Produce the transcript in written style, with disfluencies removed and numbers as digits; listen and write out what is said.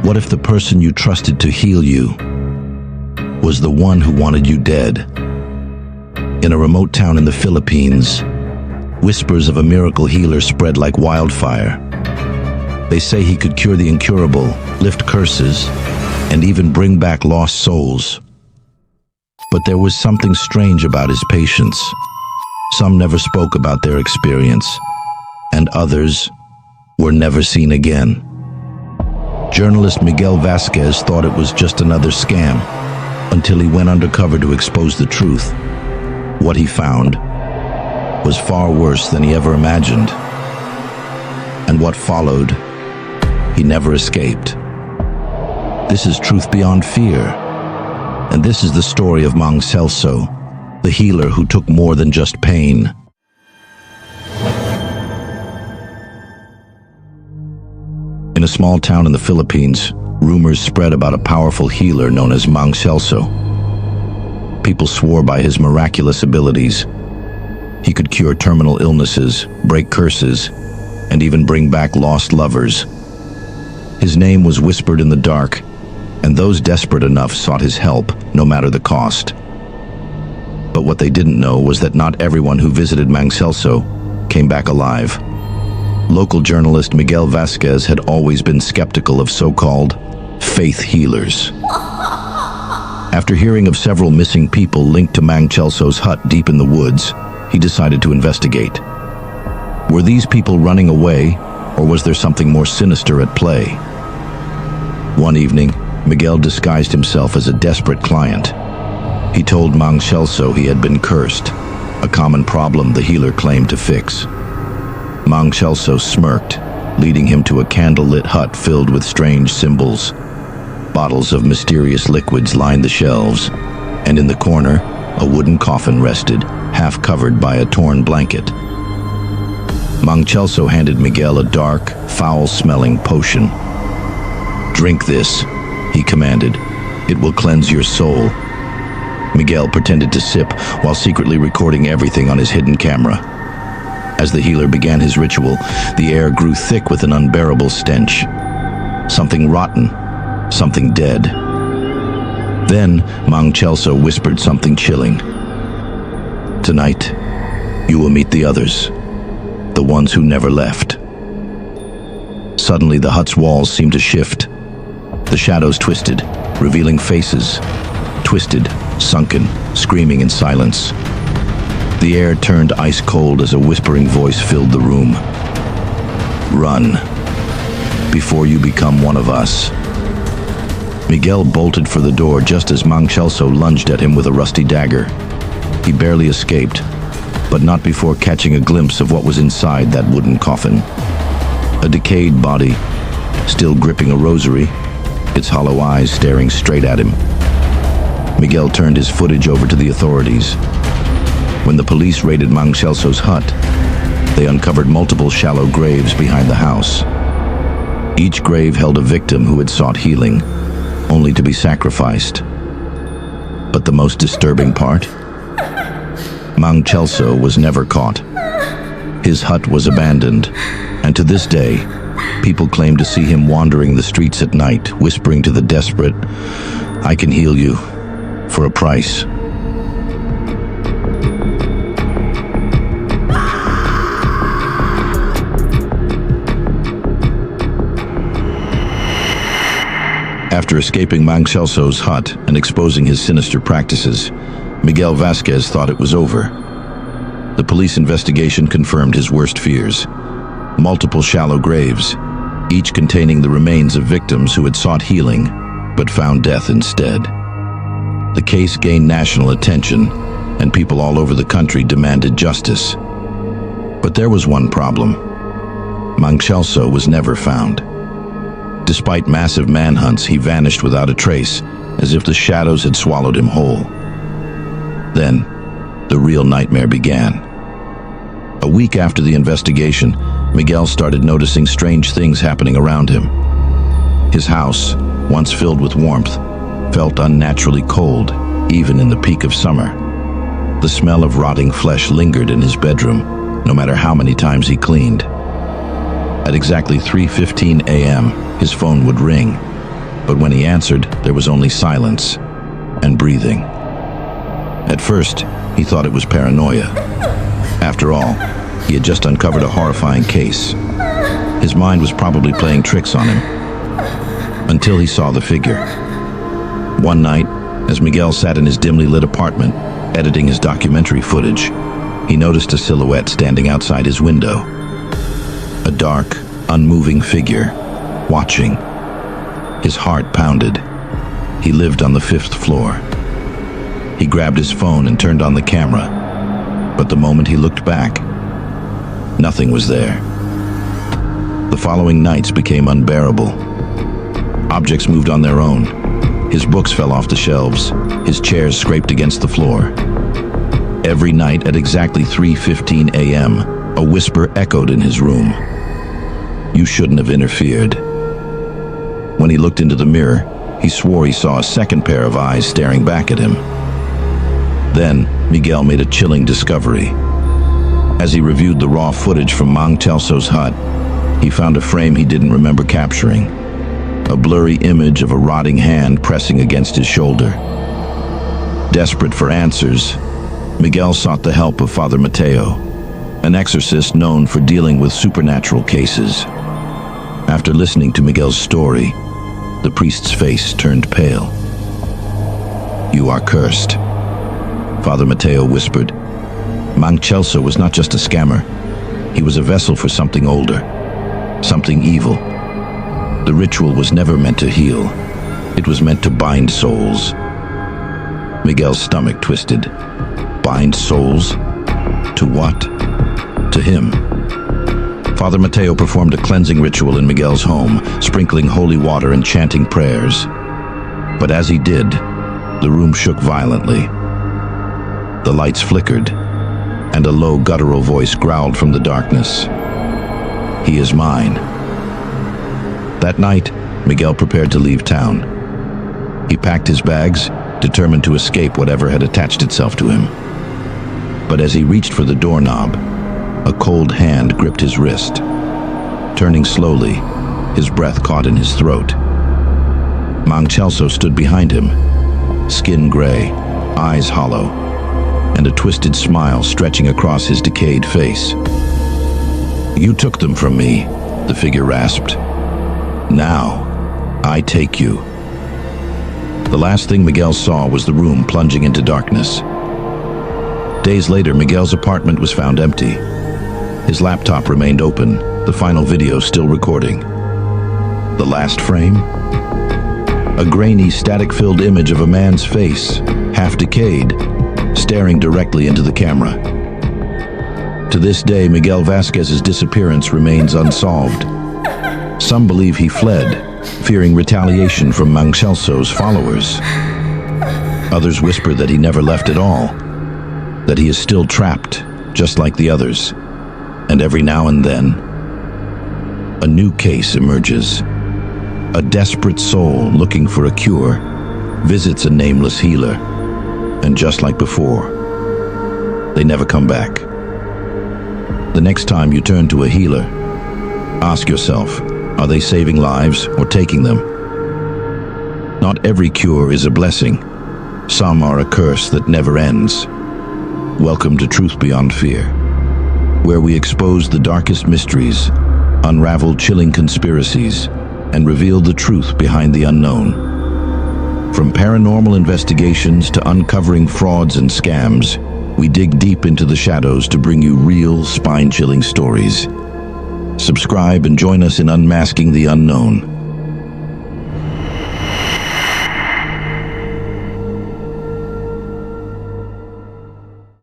What if the person you trusted to heal you was the one who wanted you dead? In a remote town in the Philippines, whispers of a miracle healer spread like wildfire. They say he could cure the incurable, lift curses, and even bring back lost souls. But there was something strange about his patients. Some never spoke about their experience, and others were never seen again. Journalist Miguel Vasquez thought it was just another scam, until he went undercover to expose the truth. What he found was far worse than he ever imagined. And what followed, he never escaped. This is Truth Beyond Fear, and this is the story of Mang Celso, the healer who took more than just pain. In a small town in the Philippines, rumors spread about a powerful healer known as Mang Celso. People swore by his miraculous abilities. He could cure terminal illnesses, break curses, and even bring back lost lovers. His name was whispered in the dark, and those desperate enough sought his help, no matter the cost. But what they didn't know was that not everyone who visited Mang Celso came back alive. Local journalist Miguel Vasquez had always been skeptical of so-called faith healers. After hearing of several missing people linked to Mang Celso's hut deep in the woods, he decided to investigate. Were these people running away, or was there something more sinister at play? One evening, Miguel disguised himself as a desperate client. He told Mang Celso he had been cursed, a common problem the healer claimed to fix. Mang Celso smirked, leading him to a candlelit hut filled with strange symbols. Bottles of mysterious liquids lined the shelves, and in the corner, a wooden coffin rested, half covered by a torn blanket. Mang Celso handed Miguel a dark, foul-smelling potion. "Drink this," he commanded. "It will cleanse your soul." Miguel pretended to sip while secretly recording everything on his hidden camera. As the healer began his ritual, the air grew thick with an unbearable stench. Something rotten, something dead. Then Mang Celso whispered something chilling. "Tonight, you will meet the others, the ones who never left." Suddenly the hut's walls seemed to shift. The shadows twisted, revealing faces. Twisted, sunken, screaming in silence. The air turned ice cold as a whispering voice filled the room. "Run, before you become one of us." Miguel bolted for the door just as Mang Celso lunged at him with a rusty dagger. He barely escaped, but not before catching a glimpse of what was inside that wooden coffin. A decayed body, still gripping a rosary, its hollow eyes staring straight at him. Miguel turned his footage over to the authorities. When the police raided Mang Celso's hut, they uncovered multiple shallow graves behind the house. Each grave held a victim who had sought healing, only to be sacrificed. But the most disturbing part? Mang Celso was never caught. His hut was abandoned, and to this day, people claim to see him wandering the streets at night, whispering to the desperate, "I can heal you, for a price." After escaping Mang Celso's hut and exposing his sinister practices, Miguel Vasquez thought it was over. The police investigation confirmed his worst fears. Multiple shallow graves, each containing the remains of victims who had sought healing, but found death instead. The case gained national attention, and people all over the country demanded justice. But there was one problem. Mang Celso was never found. Despite massive manhunts, he vanished without a trace, as if the shadows had swallowed him whole. Then, the real nightmare began. A week after the investigation, Miguel started noticing strange things happening around him. His house, once filled with warmth, felt unnaturally cold, even in the peak of summer. The smell of rotting flesh lingered in his bedroom, no matter how many times he cleaned. At exactly 3:15 a.m., his phone would ring, But when he answered, there was only silence and breathing. At first, he thought it was paranoia. After all, he had just uncovered a horrifying case. His mind was probably playing tricks on him. Until he saw the figure. One night, as Miguel sat in his dimly lit apartment, editing his documentary footage, he noticed a silhouette standing outside his window. A dark, unmoving figure, watching. His heart pounded. He lived on the 5th floor. He grabbed his phone and turned on the camera. But the moment he looked back, nothing was there. The following nights became unbearable. Objects moved on their own. His books fell off the shelves. His chairs scraped against the floor. Every night at exactly 3:15 a.m., a whisper echoed in his room. "You shouldn't have interfered." When he looked into the mirror, he swore he saw a second pair of eyes staring back at him. Then, Miguel made a chilling discovery. As he reviewed the raw footage from Mang Chelso's hut, he found a frame he didn't remember capturing. A blurry image of a rotting hand pressing against his shoulder. Desperate for answers, Miguel sought the help of Father Mateo, an exorcist known for dealing with supernatural cases. After listening to Miguel's story, the priest's face turned pale. "You are cursed," Father Mateo whispered. Mang Chelso was not just a scammer. He was a vessel for something older, something evil. The ritual was never meant to heal. It was meant to bind souls. Miguel's stomach twisted. Bind souls? To what? To him. Father Mateo performed a cleansing ritual in Miguel's home, sprinkling holy water and chanting prayers. But as he did, the room shook violently. The lights flickered, and a low guttural voice growled from the darkness. "He is mine." That night, Miguel prepared to leave town. He packed his bags, determined to escape whatever had attached itself to him. But as he reached for the doorknob, a cold hand gripped his wrist. Turning slowly, his breath caught in his throat. Mang Chelso stood behind him, skin gray, eyes hollow, and a twisted smile stretching across his decayed face. "You took them from me," the figure rasped. "Now, I take you." The last thing Miguel saw was the room plunging into darkness. Days later, Miguel's apartment was found empty. His laptop remained open, the final video still recording. The last frame? A grainy, static-filled image of a man's face, half decayed, staring directly into the camera. To this day, Miguel Vasquez's disappearance remains unsolved. Some believe he fled, fearing retaliation from Mang Chelso's followers. Others whisper that he never left at all, that he is still trapped, just like the others. And every now and then, a new case emerges. A desperate soul looking for a cure visits a nameless healer, and just like before, they never come back. The next time you turn to a healer, ask yourself, are they saving lives or taking them? Not every cure is a blessing. Some are a curse that never ends. Welcome to Truth Beyond Fear, where we expose the darkest mysteries, unravel chilling conspiracies, and reveal the truth behind the unknown. From paranormal investigations to uncovering frauds and scams, we dig deep into the shadows to bring you real, spine-chilling stories. Subscribe and join us in unmasking the unknown.